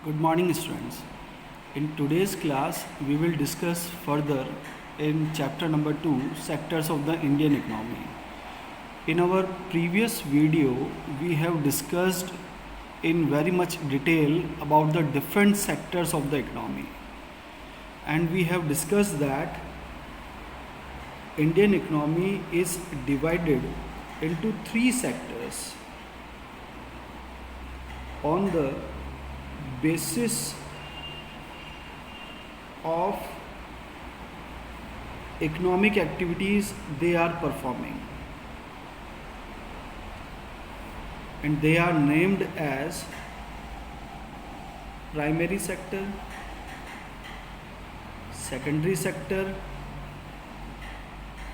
Good morning, students. In today's class, we will discuss further in chapter number 2 sectors of the Indian economy. In our previous video, we have discussed in very much detail about the different sectors of the economy. And we have discussed that Indian economy is divided into three sectors on the basis of economic activities they are performing, and they are named as primary sector, secondary sector,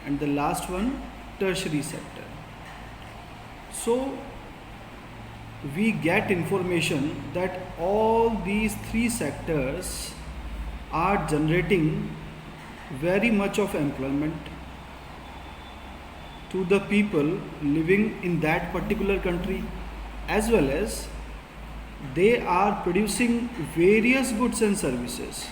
and the last one tertiary sector. So we get information that all these three sectors are generating very much of employment to the people living in that particular country, as well as they are producing various goods and services.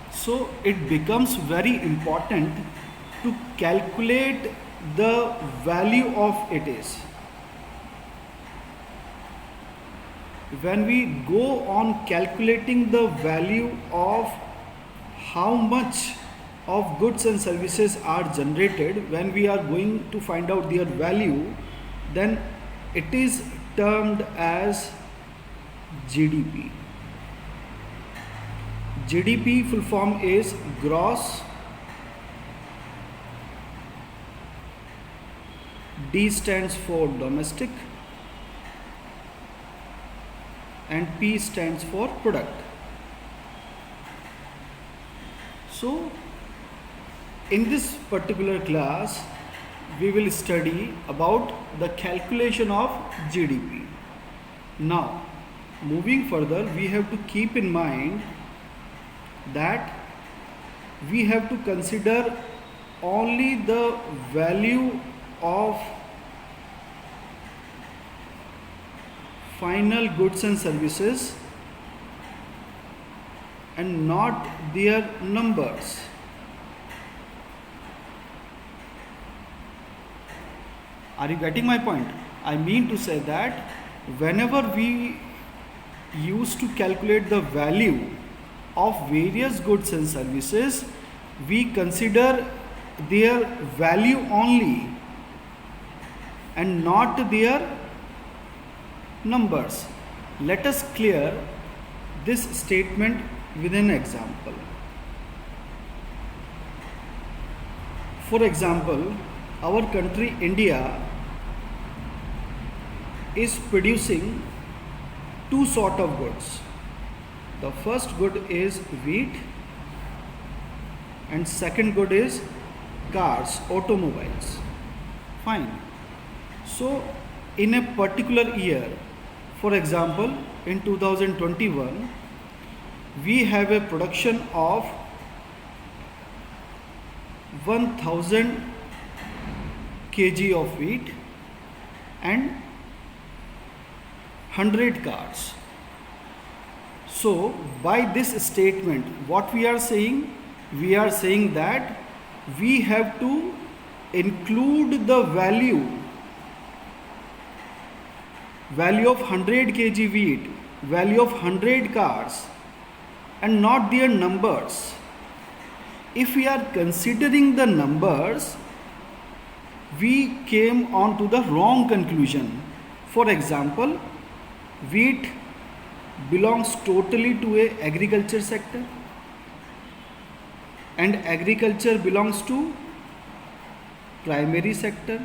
So it becomes very important to calculate the value of it is. When we go on calculating the value of how much of goods and services are generated, when we are going to find out their value, then it is termed as GDP. GDP full form is gross, D stands for domestic, and P stands for product. So in this particular class, we will study about the calculation of GDP. Now, moving further, we have to keep in mind that we have to consider only the value of final goods and services and not their numbers. Are you getting my point? I mean to say that whenever we used to calculate the value of various goods and services, we consider their value only and not their numbers. Let us clear this statement with an example. For example, our country India is producing two sort of goods. The first good is wheat, and second good is cars, automobiles. Fine. So in a particular year, for example, in 2021, we have a production of 1000 kg of wheat and 100 cars. So by this statement, what we are saying? We are saying that we have to include the value of 100 kg wheat, value of 100 cars, and not their numbers. If we are considering the numbers, we came on to the wrong conclusion. For example, wheat belongs totally to a agriculture sector, and agriculture belongs to primary sector.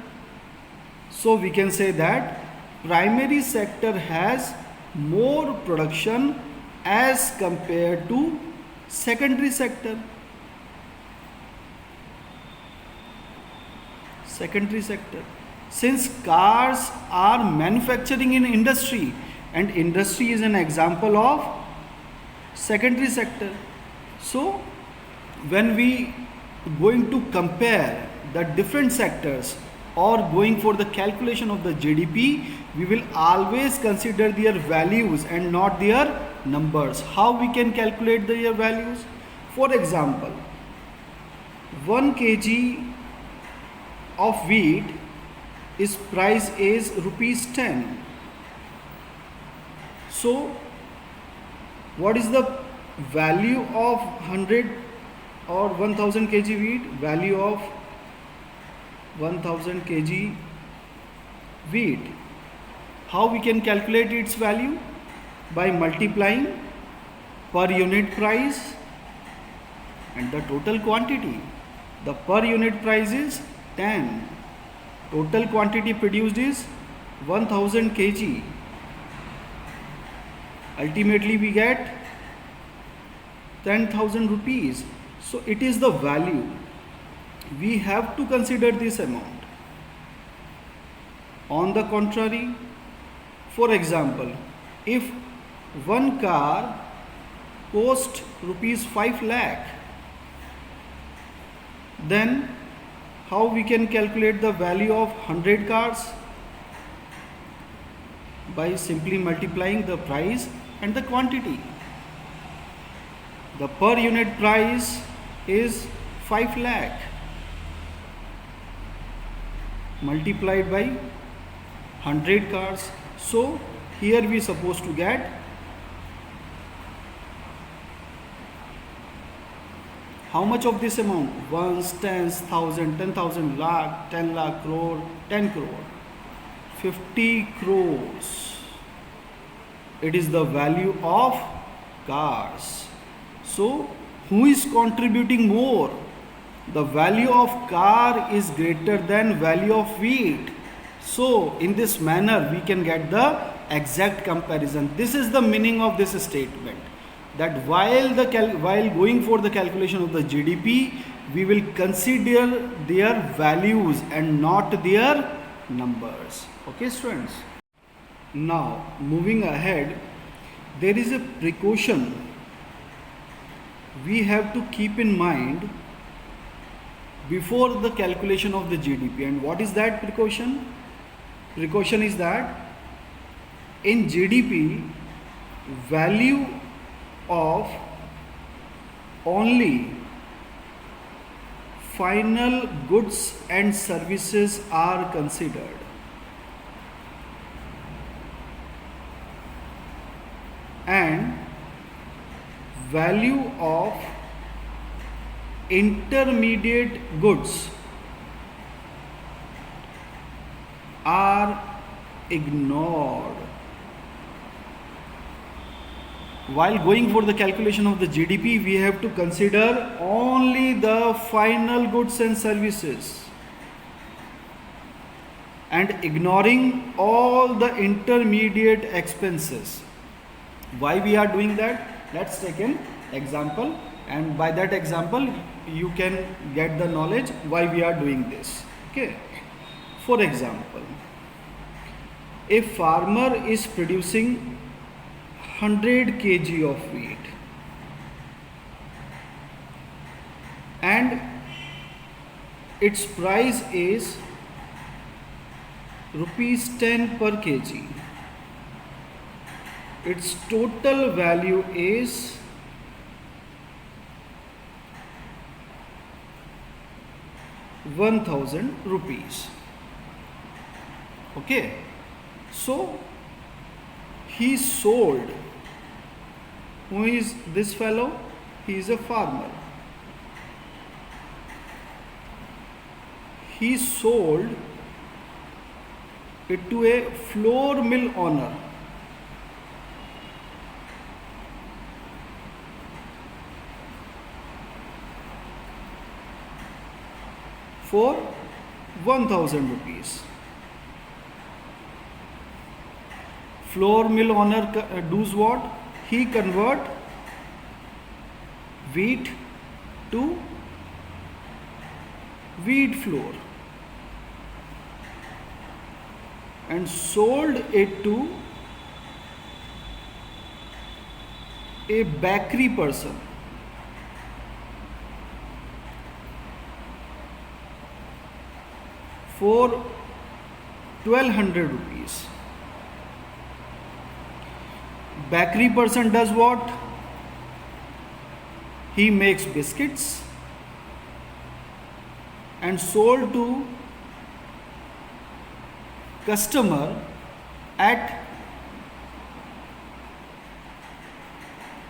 So we can say that primary sector has more production as compared to secondary sector. Since cars are manufacturing in industry, and industry is an example of secondary sector. So when we going to compare the different sectors, or going for the calculation of the GDP, we will always consider their values and not their numbers. How we can calculate their values? For example, 1 kg of wheat its price is rupees 10. So what is the value of 100 or 1000 kg wheat? Value of 1000 kg wheat. How we can calculate its value? By multiplying per unit price and the total quantity. The per unit price is 10. Total quantity produced is 1000 kg. Ultimately we get 10,000 rupees. So it is the value. We have to consider this amount. On the contrary, for example, if one car costs rupees 5 lakh, then how we can calculate the value of 100 cars? By simply multiplying the price and the quantity. The per unit price is 5 lakh multiplied by 100 cars. So here we are supposed to get how much of this amount? Ones, tens, thousand, 10,000, lakh, 10 lakh, crore, 10 crore, 50 crores. It is the value of cars. So who is contributing more? The value of car is greater than value of wheat. So in this manner we can get the exact comparison. This is the meaning of this statement, that while going for the calculation of the GDP, we will consider their values and not their numbers. Okay, students. Now moving ahead, there is a precaution we have to keep in mind before the calculation of the GDP. And what is that precaution? Precaution is that in GDP, value of only final goods and services are considered. And value of intermediate goods are ignored. While going for the calculation of the GDP, we have to consider only the final goods and services and ignoring all the intermediate expenses. Why we are doing that? Let's take an example, and by that example you can get the knowledge why we are doing this. Okay, for example, a farmer is producing 100 kg of wheat and its price is rupees 10 per kg. Its total value is 1000 rupees. Okay, so he sold. Who is this fellow? He is a farmer. He sold it to a flour mill owner for 1000 rupees. Flour mill owner does what? He convert wheat to wheat flour and sold it to a bakery person for 1200 rupees. Bakery person does what? He makes biscuits and sold to customer at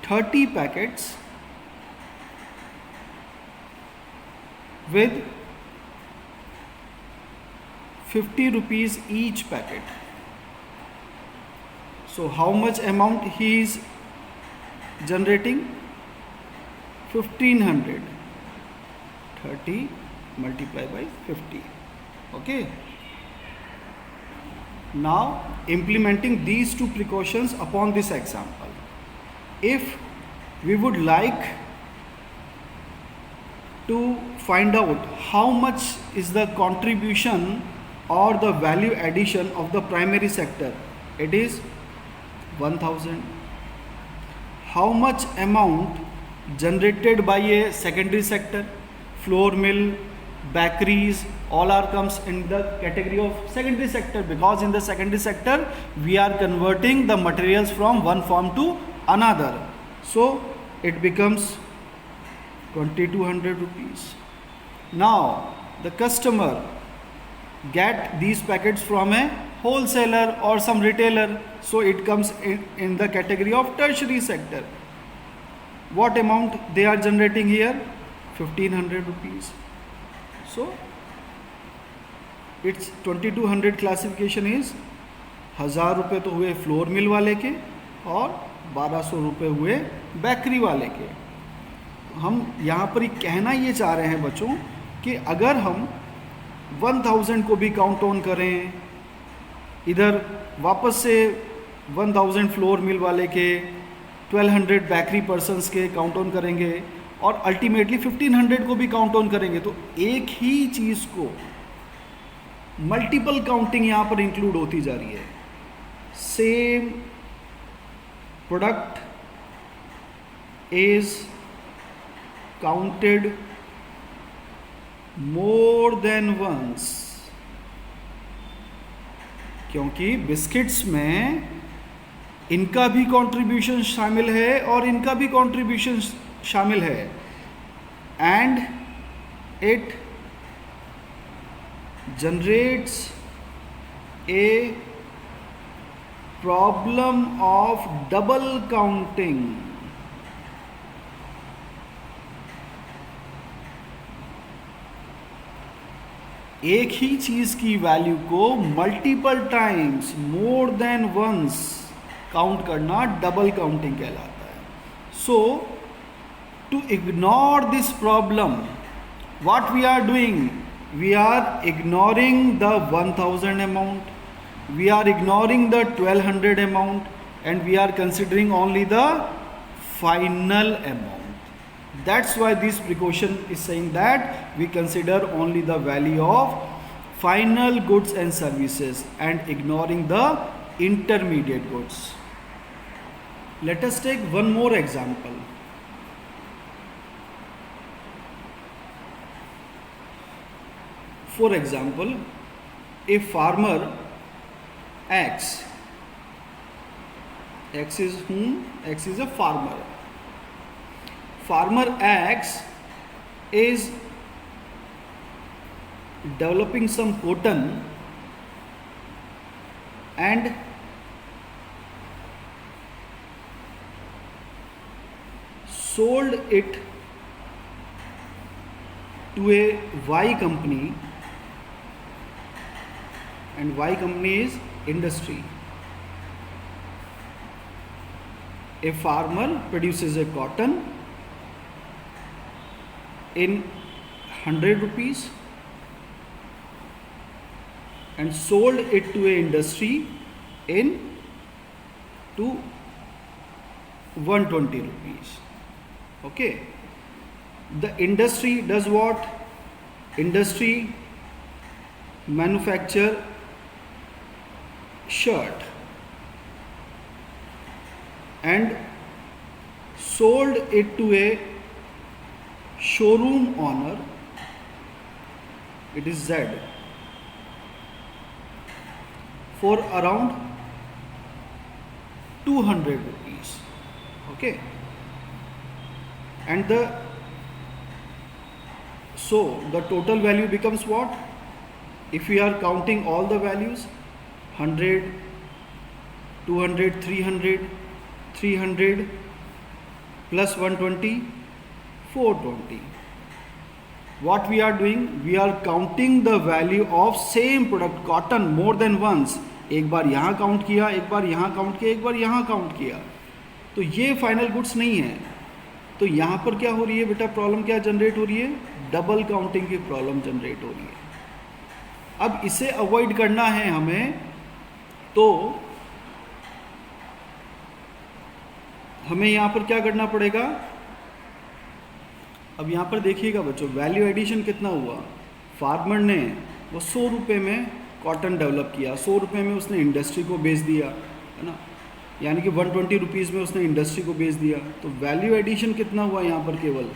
30 packets with 50 rupees each packet. So how much amount he is generating? 1500. 30 multiplied by 50. Okay. Now implementing these two precautions upon this example. If we would like to find out how much is the contribution or the value addition of the primary sector, it is 1000. How much amount generated by a secondary sector? Flour mill, bakeries, all are comes in the category of secondary sector, because in the secondary sector we are converting the materials from one form to another. So it becomes 2200 rupees. Now the customer get these packets from a wholesaler or some retailer, so it comes in the category of tertiary sector. What amount they are generating here? 1500 rupees. So its 2200 classification is 1000 रुपये तो हुए flour mill वाले के और 1200 रुपये हुए bakery वाले के. हम यहाँ पर कहना ये चाह रहे हैं बच्चों कि अगर हम 1000 को भी काउंट ऑन करें, इधर वापस से 1000 फ्लोर मिल वाले के, 1200 बेकरी पर्सन्स के काउंट ऑन करेंगे और अल्टीमेटली 1500 को भी काउंट ऑन करेंगे, तो एक ही चीज़ को मल्टीपल काउंटिंग यहाँ पर इंक्लूड होती जा रही है. Same product is counted more than once, क्योंकि बिस्किट्स में इनका भी कंट्रीब्यूशन शामिल है और इनका भी कंट्रीब्यूशन शामिल है, and it generates a problem of double counting. एक ही चीज की वैल्यू को multiple times more than once count करना डबल काउंटिंग कहलाता है. So to ignore this problem, what we are doing? We are ignoring the 1000 amount, we are ignoring the 1200 amount, and we are considering only the final amount. That's why this precaution is saying that we consider only the value of final goods and services and ignoring the intermediate goods. Let us take one more example. For example, a farmer X is whom? X is a farmer. Farmer X is developing some cotton and sold it to a Y company, and Y company is industry. A farmer produces a cotton in 100 rupees and sold it to a industry in to 120 rupees. Okay. The industry does what? Industry manufacture shirt and sold it to a showroom owner, it is Z, for around 200 rupees. Okay, and so the total value becomes what? If we are counting all the values, 100, 200, 300, 300 plus 120, 420. What we are doing? We are counting the value of same product cotton more than once. एक बार यहाँ count किया, एक बार यहाँ count किया, एक बार यहाँ count किया, तो ये फाइनल गुड्स नहीं है. तो यहाँ पर क्या हो रही है बेटा? प्रॉब्लम क्या जनरेट हो रही है? डबल काउंटिंग की प्रॉब्लम जनरेट हो रही है. अब इसे अवॉइड करना है हमें, तो हमें यहाँ पर क्या करना पड़ेगा? अब यहाँ पर देखिएगा बच्चों, वैल्यू एडिशन कितना हुआ? फार्मर ने वो 100 रुपये में कॉटन डेवलप किया, 100 रुपये में उसने इंडस्ट्री को बेच दिया, है ना, यानी कि 120 रुपीज़ में उसने इंडस्ट्री को बेच दिया. तो वैल्यू एडिशन कितना हुआ यहाँ पर? केवल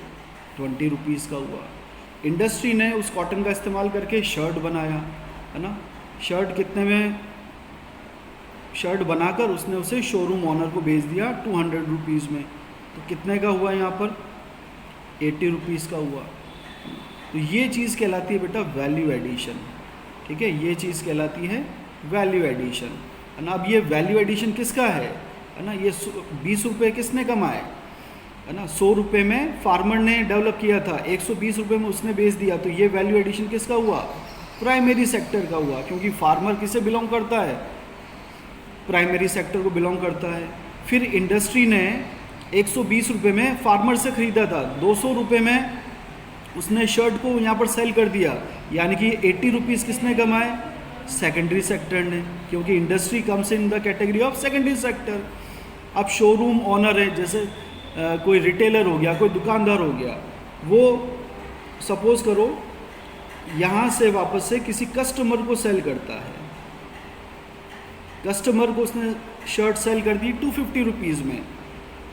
20 रुपीज़ का हुआ. इंडस्ट्री ने उस कॉटन का इस्तेमाल करके शर्ट बनाया, है ना, शर्ट कितने में? शर्ट बनाकर उसने उसे शोरूम ऑनर को बेच दिया 200 रुपीज़ में. तो कितने का हुआ यहाँ पर? 80 रुपीज़ का हुआ. तो ये चीज़ कहलाती है बेटा वैल्यू एडिशन. ठीक है, ये चीज़ कहलाती है वैल्यू एडिशन, है ना. अब ये वैल्यू एडिशन किसका है ना? ये 20 रुपये किसने कमाए, है ना? 100 रुपये में फार्मर ने डेवलप किया था, 120 रुपये में उसने बेच दिया. तो ये वैल्यू एडिशन किसका हुआ? प्राइमरी सेक्टर का हुआ, क्योंकि फार्मर किसे बिलोंग करता है? प्राइमरी सेक्टर को बिलोंग करता है. फिर इंडस्ट्री ने 120 रुपये में फार्मर से ख़रीदा था, 200 रुपये में उसने शर्ट को यहाँ पर सेल कर दिया, यानी कि 80 रुपीज़ किसने कमाए? सेकेंडरी सेक्टर ने, क्योंकि industry comes in the category of secondary sector. अब शोरूम ऑनर है, जैसे कोई रिटेलर हो गया, कोई दुकानदार हो गया, वो सपोज़ करो यहाँ से वापस से किसी कस्टमर को सेल करता है. कस्टमर को उसने शर्ट सेल कर दी 250 रुपीज़ में.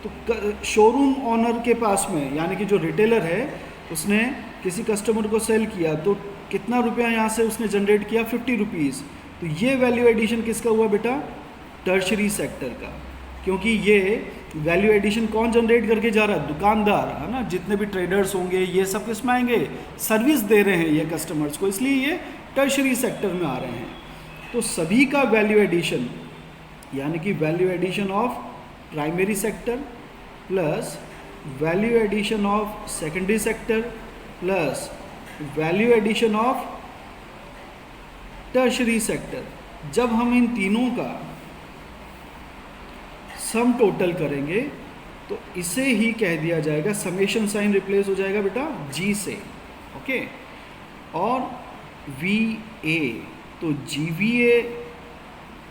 तो शोरूम ऑनर के पास में, यानी कि जो रिटेलर है, उसने किसी कस्टमर को सेल किया, तो कितना रुपया यहाँ से उसने जनरेट किया? 50 रुपीज़. तो ये वैल्यू एडिशन किसका हुआ बेटा? टर्शरी सेक्टर का. क्योंकि ये वैल्यू एडिशन कौन जनरेट करके जा रहा है? दुकानदार, है ना. जितने भी ट्रेडर्स होंगे ये सब किस में आएंगे? सर्विस दे रहे हैं ये कस्टमर्स को, इसलिए ये टर्शरी सेक्टर में आ रहे हैं. तो सभी का वैल्यू एडिशन, यानी कि value addition of primary sector plus value addition of secondary sector plus value addition of tertiary sector, जब हम इन तीनों का सम टोटल करेंगे तो इसे ही कह दिया जाएगा, समेशन साइन रिप्लेस हो जाएगा बेटा जी से. ओके, और वी ए, तो G V A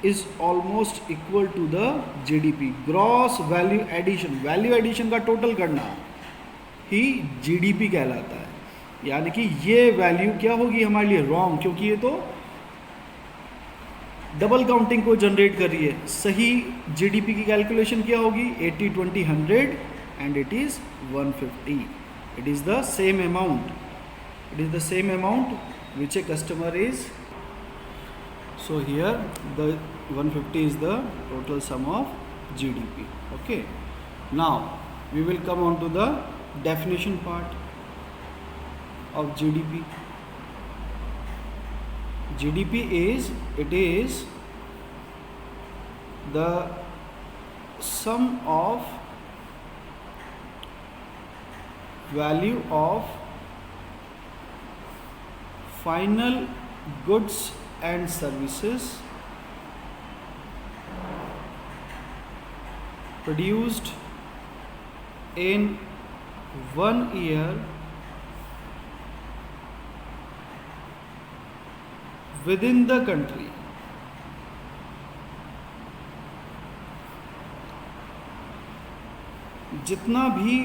is almost equal to the GDP, gross value addition. Value addition का टोटल करना ही जीडीपी कहलाता है. यानी कि ये वैल्यू क्या होगी हमारे लिए? रॉन्ग, क्योंकि ये तो डबल काउंटिंग को जनरेट कर रही है. सही जीडीपी की कैलकुलेशन क्या होगी? 80, 20, 100 and it is 150. It is the same amount. It is the same amount which a customer is. So here the 150 is the total sum of GDP. Okay. Now we will come on to the definition part of GDP. GDP is, it is the sum of value of final goods and services produced in 1 year within the country. जितना भी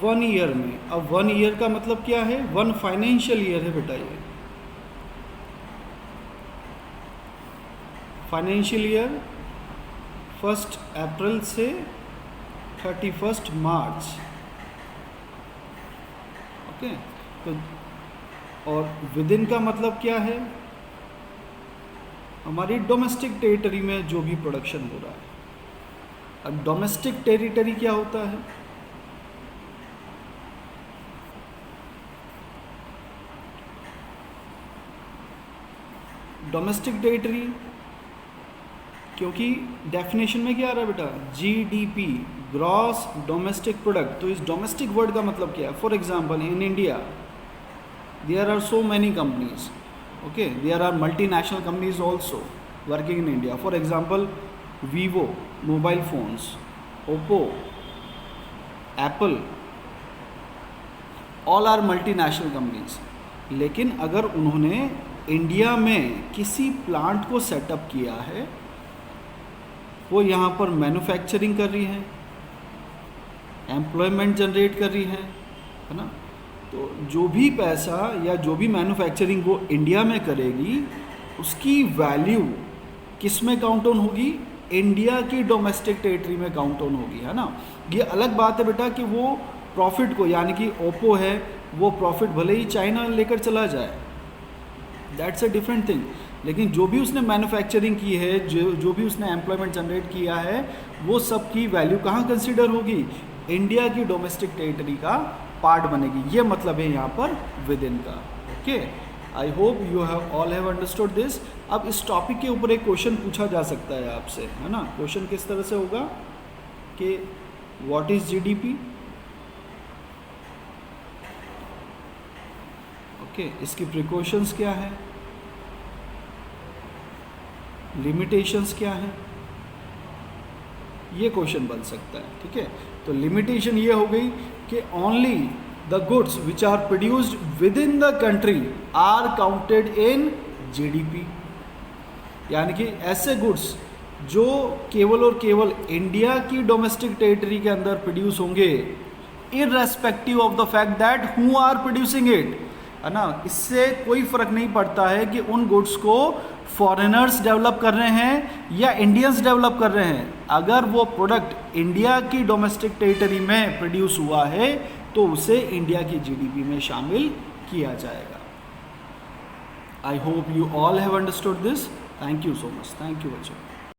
1 year में, अब 1 year का मतलब क्या है? 1 financial year है बेटा. ये फाइनेंशियल ईयर 1 अप्रैल से 31 मार्च. ओके, तो और विद इन का मतलब क्या है? हमारी डोमेस्टिक टेरिटरी में जो भी प्रोडक्शन हो रहा है। अब डोमेस्टिक टेरिटरी क्या होता है? डोमेस्टिक टेरिटरी, क्योंकि डेफिनेशन में क्या आ रहा है बेटा, जीडीपी, ग्रॉस डोमेस्टिक प्रोडक्ट। तो इस डोमेस्टिक वर्ड का मतलब क्या है? For example in India there are so many companies, okay, there are multinational companies also working in India. For example Vivo mobile phones, Oppo, Apple, all are multinational companies. लेकिन अगर उन्होंने India में किसी plant को setup किया है, वो यहाँ पर मैन्युफैक्चरिंग कर रही है, एम्प्लॉयमेंट जनरेट कर रही है ना, तो जो भी पैसा या जो भी मैन्युफैक्चरिंग वो इंडिया में करेगी उसकी वैल्यू किस में काउंट ऑन होगी? इंडिया की डोमेस्टिक टेरिटरी में काउंट ऑन होगी, है ना। ये अलग बात है बेटा कि वो प्रॉफिट को, यानी कि ओप्पो है, वो प्रॉफिट भले ही चाइना लेकर चला जाए, दैट्स अ डिफरेंट थिंग। लेकिन जो भी उसने मैन्युफैक्चरिंग की है, जो भी उसने एम्प्लॉयमेंट जनरेट किया है, वो सब की वैल्यू कहाँ कंसिडर होगी? इंडिया की डोमेस्टिक टेरिटरी का पार्ट बनेगी। ये मतलब है यहाँ पर विद इन का। Okay, I hope you have all have understood this. अब इस टॉपिक के ऊपर एक क्वेश्चन पूछा जा सकता है आपसे, है ना। क्वेश्चन किस तरह से होगा कि व्हाट इज जीडीपी, ओके, इसकी प्रिकॉशंस क्या है, लिमिटेशंस क्या है, ये क्वेश्चन बन सकता है। ठीक है, तो लिमिटेशन ये हो गई कि only the goods which are produced within the country are counted in GDP, यानी कि ऐसे गुड्स जो केवल और केवल इंडिया की डोमेस्टिक टेरिटरी के अंदर प्रोड्यूस होंगे, irrespective of the fact that who are producing it, है ना। इससे कोई फर्क नहीं पड़ता है कि उन गुड्स को फॉरेनर्स डेवलप कर रहे हैं या इंडियंस डेवलप कर रहे हैं। अगर वो प्रोडक्ट इंडिया की डोमेस्टिक टेरिटरी में प्रोड्यूस हुआ है तो उसे इंडिया की जीडीपी में शामिल किया जाएगा। I hope you all have understood this. Thank you so much. Thank you बच्चों।